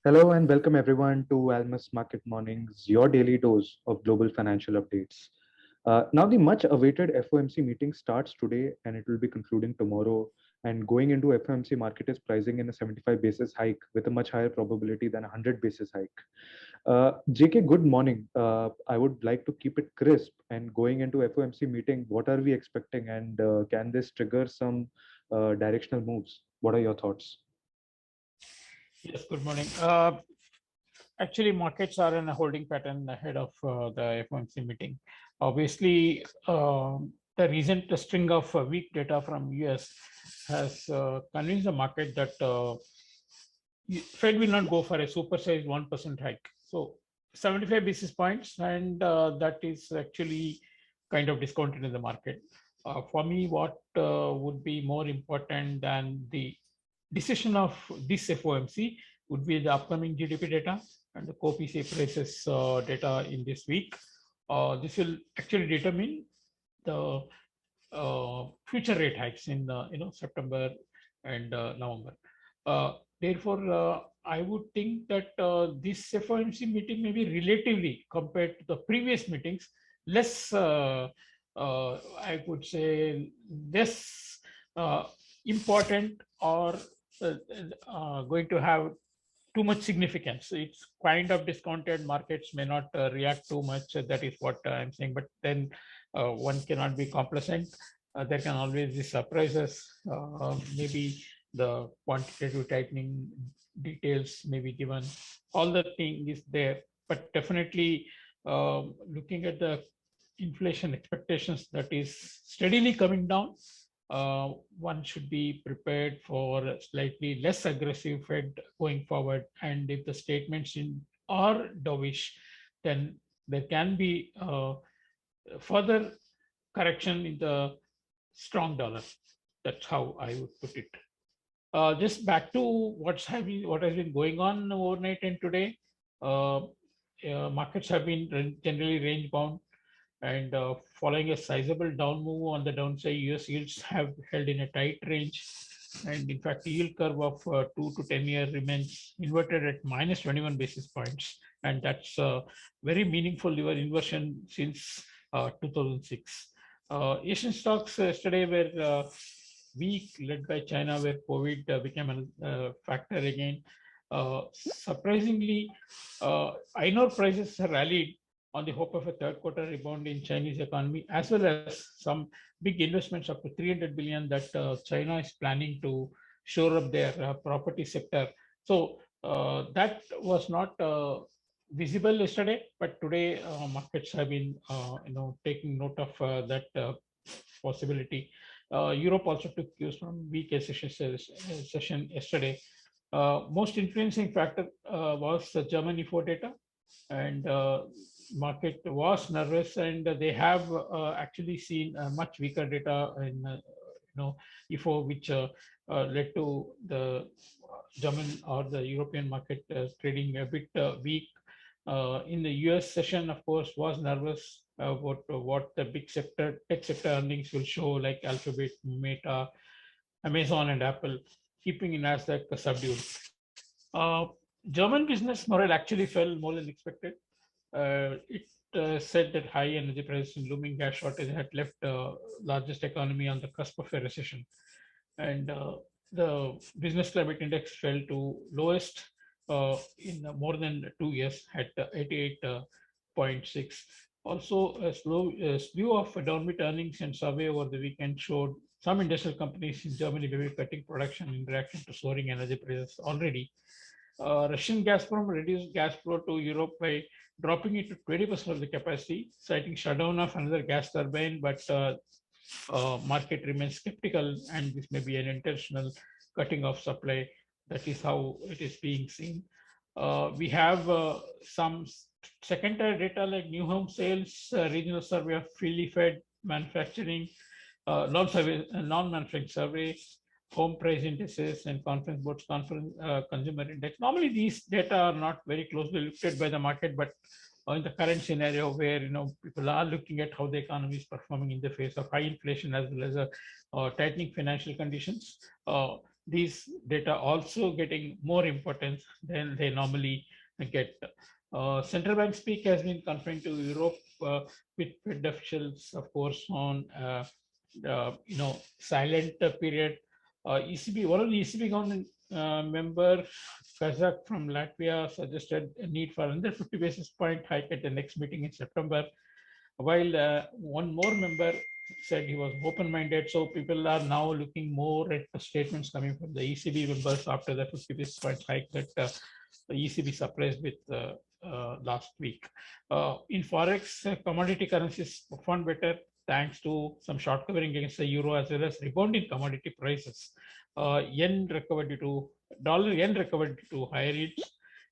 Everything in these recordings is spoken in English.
Hello and welcome everyone to Almus Market Mornings, your daily dose of global financial updates. Now, the much awaited FOMC meeting starts today and it will be concluding tomorrow. And going into FOMC market is pricing in a 75 basis hike with a much higher probability than a 100 basis hike. JK, good morning. I would like to keep it crisp and going into FOMC meeting, what are we expecting and can this trigger some directional moves? What are your thoughts? Yes, good morning. Actually, markets are in a holding pattern ahead of the FOMC meeting. Obviously, the recent string of weak data from US has convinced the market that Fed will not go for a supersized 1% hike. So 75 basis points, and that is actually kind of discounted in the market. For me, what would be more important than the decision of this FOMC would be the upcoming GDP data and the core PCE prices data in this week. This will actually determine the future rate hikes in September and November. Therefore, I would think that this FOMC meeting may be relatively, compared to the previous meetings, less, I would say, less important or going to have too much significance. It's kind of discounted. Markets may not react too much. That is what I'm saying. But then one cannot be complacent. There can always be surprises. Maybe the quantitative tightening details may be given. All the thing is there. But definitely looking at the inflation expectations that is steadily coming down, one should be prepared for a slightly less aggressive Fed going forward. And if the statements are dovish, then there can be further correction in the strong dollar. That's how I would put it. Just back to what has been going on overnight and today. Markets have been generally range bound, and following a sizable down move on the downside, US yields have held in a tight range. And in fact, the yield curve of 2 to 10 year remains inverted at minus 21 basis points. And that's a very meaningful inversion since 2006. Asian stocks yesterday were weak, led by China, where COVID became a factor again. Surprisingly, iron ore prices have rallied on the hope of a third quarter rebound in Chinese economy, as well as some big investments up to 300 billion that China is planning to shore up their property sector. So that was not visible yesterday, but today markets have been, taking note of that possibility. Europe also took cues from weak session yesterday. Most influencing factor was the German IFO data, and market was nervous, and they have actually seen much weaker data in IFO, which led to the German or the European market trading a bit weak. In the US session, of course, was nervous about what the big tech sector earnings will show, like Alphabet, Meta, Amazon, and Apple, keeping in Nasdaq subdued. German business morale actually fell more than expected. It said that high energy prices and looming gas shortage had left largest economy on the cusp of a recession. And the business climate index fell to lowest in more than 2 years at 88.6. Also, a slew of downbeat earnings and survey over the weekend showed some industrial companies in Germany may be cutting production in reaction to soaring energy prices already. Russian Gazprom reduced gas flow to Europe by dropping it to 20% of the capacity, citing shutdown of another gas turbine, but market remains skeptical, and this may be an intentional cutting of supply. That is how it is being seen. We have some second-tier data like new home sales, regional survey of freely fed manufacturing, non-manufacturing survey, home price indices, and conference boards consumer index. Normally, these data are not very closely looked at by the market, but in the current scenario where people are looking at how the economy is performing in the face of high inflation as well as tightening financial conditions, these data also getting more importance than they normally get. Central bank speak has been confined to Europe, with Fed officials, of course, on silent period. ECB, one of the ECB government member, Kazak from Latvia, suggested a need for another 50 basis point hike at the next meeting in September, while one more member said he was open-minded. So people are now looking more at the statements coming from the ECB members after the 50 basis point hike that the ECB surprised with last week. In forex, commodity currencies performed better thanks to some short covering against the euro as well as rebounding commodity prices. Yen recovered due to dollar yen recovered due to higher yields.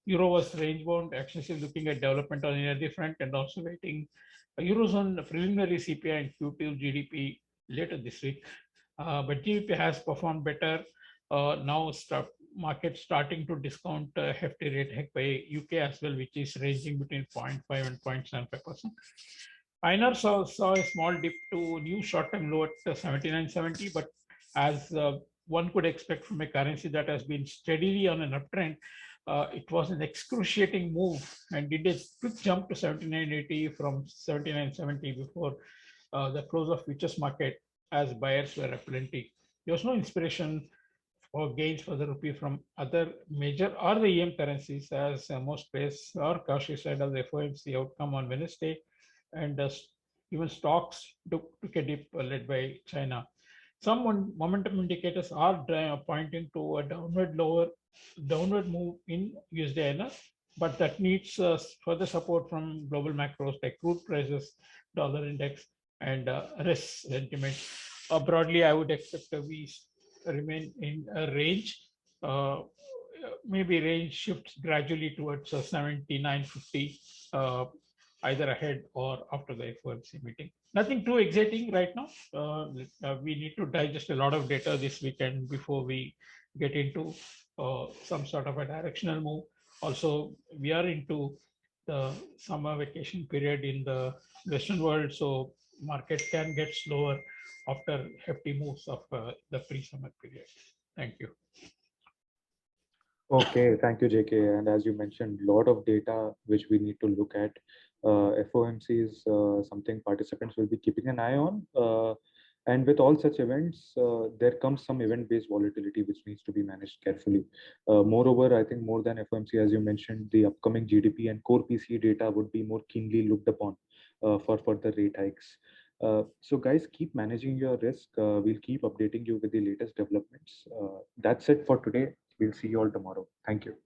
Euro was range bound, actually looking at development on energy front and also waiting Eurozone preliminary CPI and Q2 GDP later this week. But GDP has performed better. Now market starting to discount hefty rate hike by UK as well, which is ranging between 0.5 and 0.75%. INR saw a small dip to new short-term low at 79.70, but as one could expect from a currency that has been steadily on an uptrend, it was an excruciating move and did a quick jump to 79.80 from 79.70 before the close of futures market, as buyers were aplenty. There was no inspiration for gains for the rupee from other major or the EM currencies, as most players are cautious ahead of the FOMC outcome on Wednesday, and even stocks took a dip led by China. Some momentum indicators are pointing to a downward move in USD INR, but that needs further support from global macros like crude prices, dollar index, and risk sentiment. Broadly, I would expect we remain in a range. Maybe range shifts gradually towards 79.50, either ahead or after the FOMC meeting. Nothing too exciting right now. We need to digest a lot of data this weekend before we get into some sort of a directional move. Also, we are into the summer vacation period in the Western world, so market can get slower after hefty moves of the pre-summer period. Thank you. Okay, thank you, JK. And as you mentioned, a lot of data which we need to look at. FOMC is something participants will be keeping an eye on. And with all such events, there comes some event-based volatility which needs to be managed carefully. Moreover, I think more than FOMC, as you mentioned, the upcoming GDP and core PCE data would be more keenly looked upon for further rate hikes. So guys, keep managing your risk. We'll keep updating you with the latest developments. That's it for today. We'll see you all tomorrow. Thank you.